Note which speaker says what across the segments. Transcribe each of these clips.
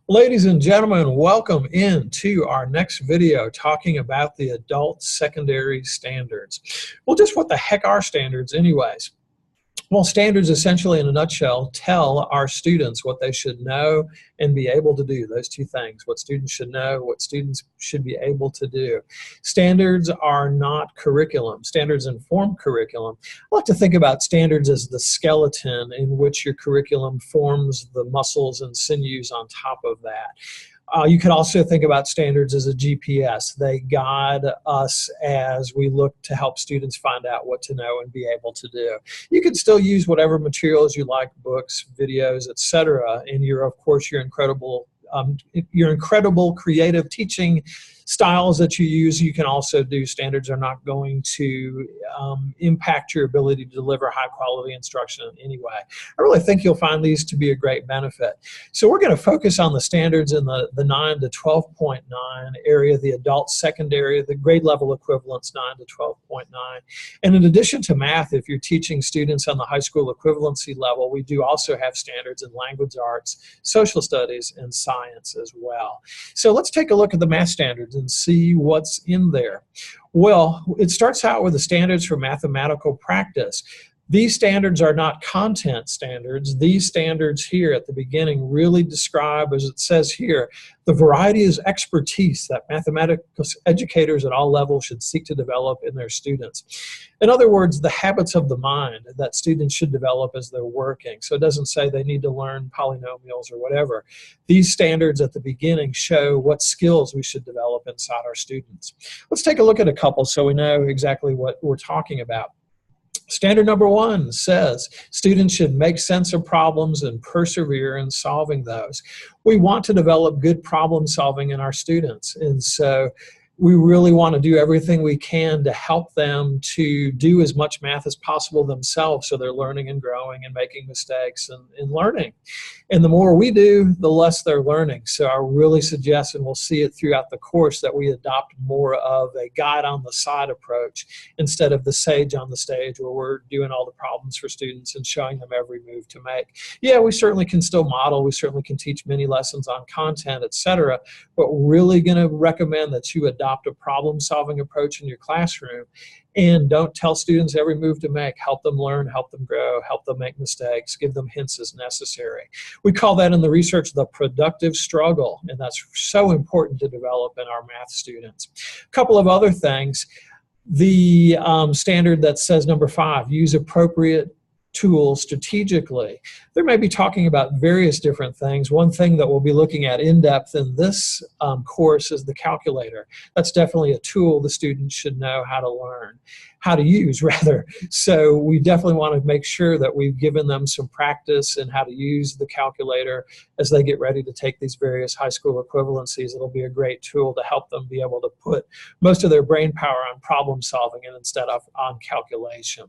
Speaker 1: Ladies and gentlemen, welcome into our next video talking about the adult secondary standards. Well, just what the heck are standards anyways? Well, standards essentially in a nutshell tell our students what they should know and be able to do. Those two things, what students should know, what students should be able to do. Standards are not curriculum. Standards inform curriculum. I like to think about standards as the skeleton in which your curriculum forms the muscles and sinews on top of that. You could also think about standards as a GPS. They guide us as we look to help students find out what to know and be able to do. You can still use whatever materials you like, books, videos, etc. in your, of course, your incredible creative teaching styles that you use. You can also do. Standards are not going to impact your ability to deliver high quality instruction in any way. I really think you'll find these to be a great benefit. So we're going to focus on the standards in the 9 to 12.9 area, the adult secondary, the grade level equivalents 9 to 12.9. And in addition to math, if you're teaching students on the high school equivalency level, we do also have standards in language arts, social studies, and science as well. So let's take a look at the math standards and see what's in there. Well, it starts out with the standards for mathematical practice. These standards are not content standards. These standards here at the beginning really describe, as it says here, the variety of expertise that mathematical educators at all levels should seek to develop in their students. In other words, the habits of the mind that students should develop as they're working. So it doesn't say they need to learn polynomials or whatever. These standards at the beginning show what skills we should develop inside our students. Let's take a look at a couple so we know exactly what we're talking about. Standard number 1 says students should make sense of problems and persevere in solving those. We want to develop good problem solving in our students, and so we really want to do everything we can to help them to do as much math as possible themselves so they're learning and growing and making mistakes and learning. And the more we do, the less they're learning. So I really suggest, and we'll see it throughout the course, that we adopt more of a guide on the side approach instead of the sage on the stage where we're doing all the problems for students and showing them every move to make. Yeah, we certainly can still model, we certainly can teach mini lessons on content, etc., but we're really going to recommend that you adopt a problem-solving approach in your classroom and don't tell students every move to make. Help them learn, help them grow, help them make mistakes, give them hints as necessary. We call that in the research the productive struggle, and that's so important to develop in our math students. A couple of other things. The standard that says number 5, use appropriate tools strategically. They may be talking about various different things. One thing that we'll be looking at in depth in this course is the calculator. That's definitely a tool the students should know how to learn, how to use rather. So we definitely want to make sure that we've given them some practice in how to use the calculator as they get ready to take these various high school equivalencies. It'll be a great tool to help them be able to put most of their brain power on problem solving and instead of on calculation.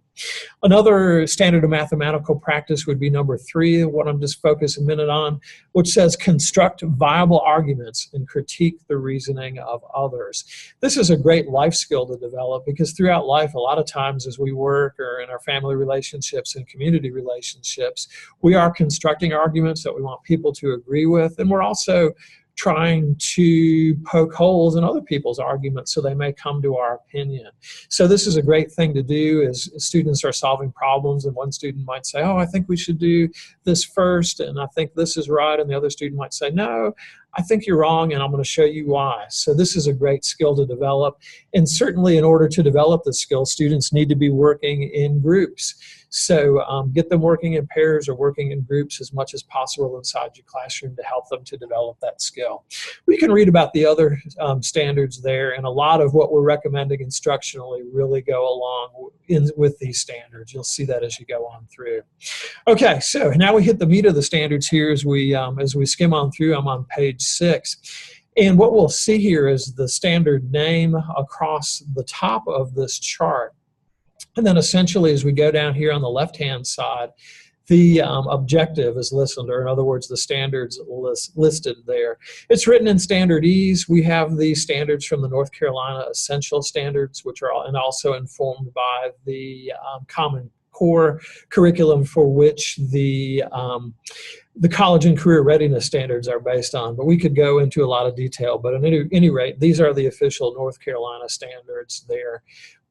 Speaker 1: Another standard of mathematical practice would be number 3, what I'm just focusing a minute on, which says construct viable arguments and critique the reasoning of others. This is a great life skill to develop because throughout life, a lot of times as we work or in our family relationships and community relationships, we are constructing arguments that we want people to agree with, and we're also trying to poke holes in other people's arguments so they may come to our opinion. So this is a great thing to do as students are solving problems, and one student might say, oh, I think we should do this first, and I think this is right, and the other student might say, no, I think you're wrong, and I'm going to show you why. So this is a great skill to develop, and certainly in order to develop this skill, students need to be working in groups. So get them working in pairs or working in groups as much as possible inside your classroom to help them to develop that skill. We can read about the other standards there, and a lot of what we're recommending instructionally really go along with these standards. You'll see that as you go on through. Okay, so now we hit the meat of the standards here as we skim on through. I'm on page 6. And what we'll see here is the standard name across the top of this chart. And then essentially as we go down here on the left-hand side, the objective is listed, or in other words, the standards listed there. It's written in standardese. We have the standards from the North Carolina Essential Standards, which are and also informed by the Common core curriculum for which the college and career readiness standards are based on, but we could go into a lot of detail. But at any rate, these are the official North Carolina standards there.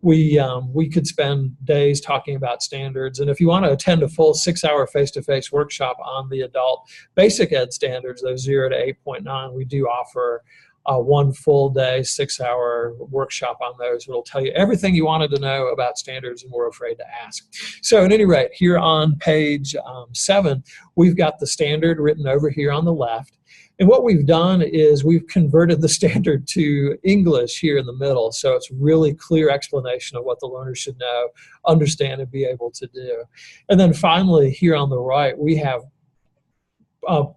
Speaker 1: We could spend days talking about standards, and if you want to attend a full 6-hour face-to-face workshop on the adult basic ed standards, those 0 to 8.9, we do offer one full day, 6-hour workshop on those. It'll tell you everything you wanted to know about standards and were afraid to ask. So at any rate, here on page 7, we've got the standard written over here on the left. And what we've done is we've converted the standard to English here in the middle. So it's really clear explanation of what the learner should know, understand, and be able to do. And then finally, here on the right, we have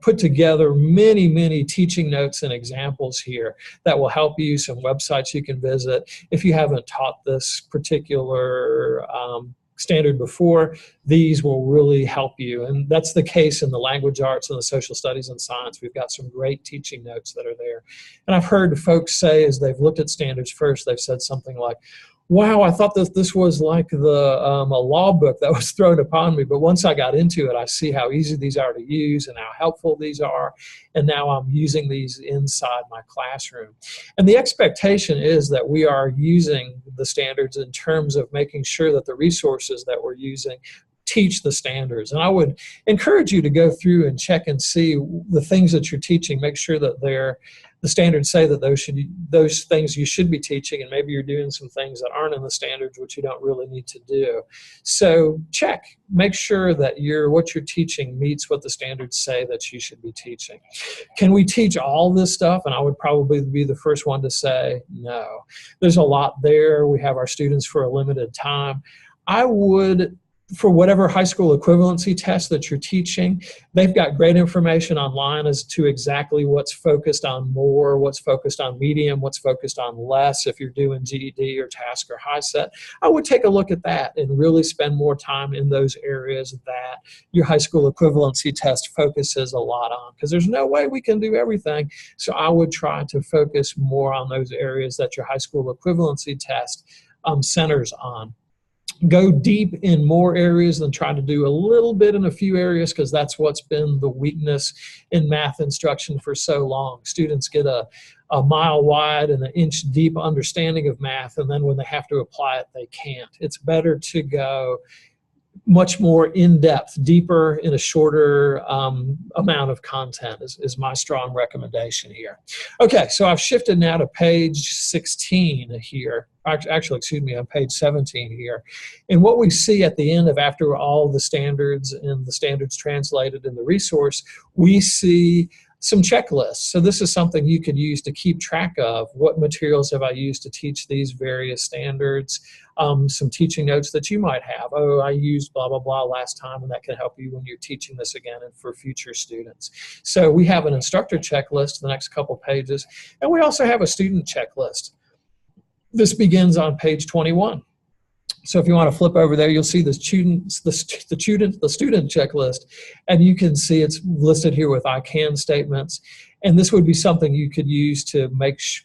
Speaker 1: put together many teaching notes and examples here that will help you, some websites you can visit. If you haven't taught this particular standard before, these will really help you. And that's the case in the language arts and the social studies and science. We've got some great teaching notes that are there. And I've heard folks say, as they've looked at standards first, they've said something like, wow, I thought that this was like a law book that was thrown upon me, but once I got into it, I see how easy these are to use and how helpful these are, and now I'm using these inside my classroom. And the expectation is that we are using the standards in terms of making sure that the resources that we're using teach the standards. And I would encourage you to go through and check and see the things that you're teaching, make sure that the standards say that those things you should be teaching, and maybe you're doing some things that aren't in the standards which you don't really need to do. So check, make sure that what you're teaching meets what the standards say that you should be teaching. Can we teach all this stuff? And I would probably be the first one to say no. There's a lot there. We have our students for a limited time. I would, for whatever high school equivalency test that you're teaching, they've got great information online as to exactly what's focused on more, what's focused on medium, what's focused on less. If you're doing GED or TASC or HiSET, I would take a look at that and really spend more time in those areas that your high school equivalency test focuses a lot on, because there's no way we can do everything. So I would try to focus more on those areas that your high school equivalency test centers on. Go deep in more areas than try to do a little bit in a few areas, because that's what's been the weakness in math instruction for so long. Students get a mile wide and an inch deep understanding of math, and then when they have to apply it, they can't. It's better to go much more in-depth, deeper in a shorter amount of content is my strong recommendation here. Okay, so I've shifted now to page 16 here. Actually, excuse me, on page 17 here. And what we see at the end of, after all the standards and the standards translated in the resource, we see some checklists. So this is something you could use to keep track of. What materials have I used to teach these various standards? Some teaching notes that you might have. Oh, I used blah, blah, blah last time, and that can help you when you're teaching this again and for future students. So we have an instructor checklist, the next couple pages, and we also have a student checklist. This begins on page 21. So if you want to flip over there, you'll see the student checklist, and you can see it's listed here with I can statements. And this would be something you could use to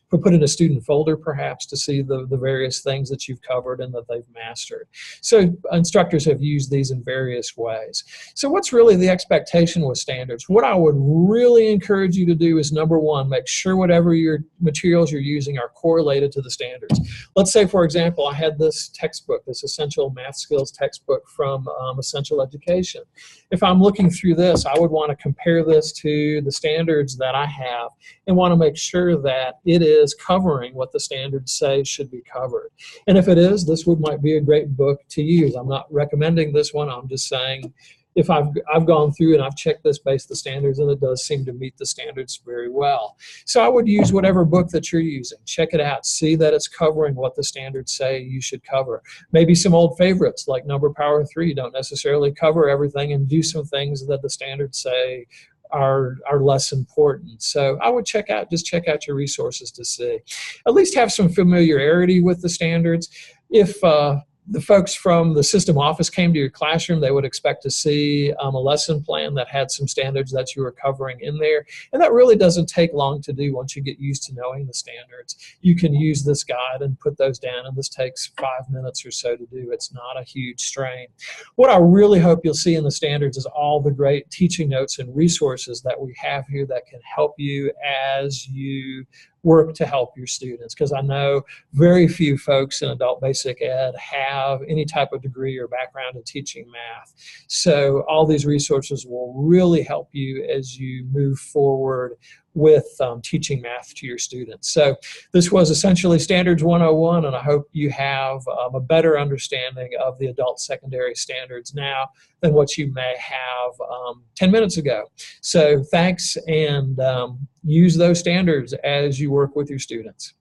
Speaker 1: put in a student folder, perhaps, to see the various things that you've covered and that they've mastered. So instructors have used these in various ways. So what's really the expectation with standards? What I would really encourage you to do is, number one, make sure whatever your materials you're using are correlated to the standards. Let's say, for example, I had this textbook, this Essential Math Skills textbook from Essential Education. If I'm looking through this, I would want to compare this to the standards that I have and want to make sure that it is covering what the standards say should be covered. And if it is, this might be a great book to use. I'm not recommending this one. I'm just saying, if I've gone through and I've checked this based the standards, and it does seem to meet the standards very well. So I would use whatever book that you're using. Check it out. See that it's covering what the standards say you should cover. Maybe some old favorites like Number Power 3 don't necessarily cover everything, and do some things that the standards say are less important. So I would check out your resources to see. At least have some familiarity with the standards. If the folks from the system office came to your classroom, they would expect to see a lesson plan that had some standards that you were covering in there. And that really doesn't take long to do once you get used to knowing the standards. You can use this guide and put those down, and this takes 5 minutes or so to do. It's not a huge strain. What I really hope you'll see in the standards is all the great teaching notes and resources that we have here that can help you as you work to help your students, because I know very few folks in adult basic ed have any type of degree or background in teaching math. So all these resources will really help you as you move forward with teaching math to your students. So this was essentially Standards 101, and I hope you have a better understanding of the adult secondary standards now than what you may have 10 minutes ago. So thanks, and use those standards as you work with your students.